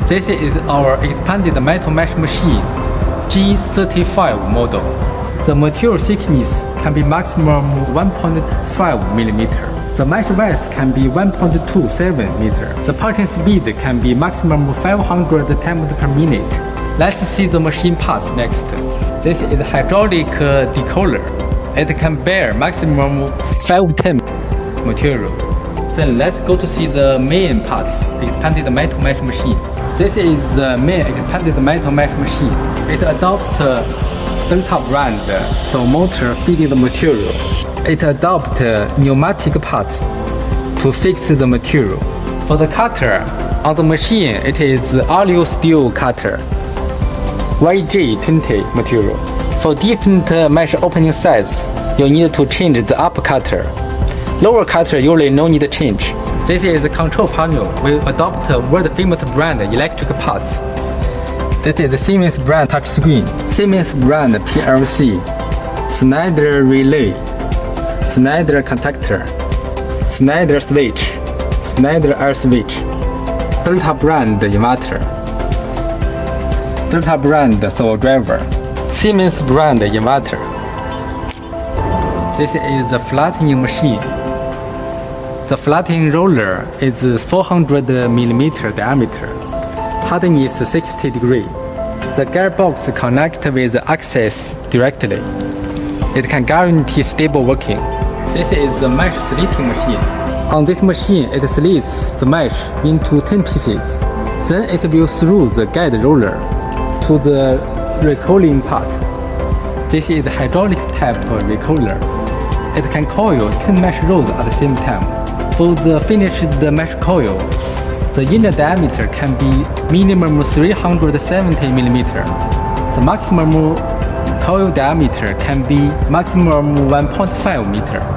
This is our expanded metal mesh machine, G35 model. The material thickness can be maximum 1.5 millimeter. The mesh width can be 1.27 meter. The parting speed can be maximum 500 times per minute. Let's see the machine parts next. This is hydraulic decoiler. It can bear maximum 5 tons material. Then let's go to see the main parts, expanded metal mesh machine. This is the main expanded metal mesh machine. It adopts Delta brand so motor feeding the material. It adopts pneumatic parts to fix the material. For the cutter, on the machine it is alloy steel cutter, YJ20 material. For different mesh opening size, you need to change the upper cutter. Lower cutter usually no need to change. This is the control panel. We adopt world famous brand electric parts. This is the Siemens brand touchscreen, Siemens brand PLC, Schneider relay, Schneider contactor, Schneider switch, Schneider air switch, Delta brand inverter, Delta brand servo driver, Siemens brand inverter. This is the flattening machine. The flattening roller is 400 mm diameter, hardness 60 degrees. The gearbox connects with the axis directly. It can guarantee stable working. This is the mesh slitting machine. On this machine, it slits the mesh into 10 pieces. Then it will through the guide roller to the recoiling part. This is hydraulic type recoiler. It can coil 10 mesh rolls at the same time. For the finished mesh coil, the inner diameter can be minimum 370 mm. The maximum coil diameter can be maximum 1.5 meter.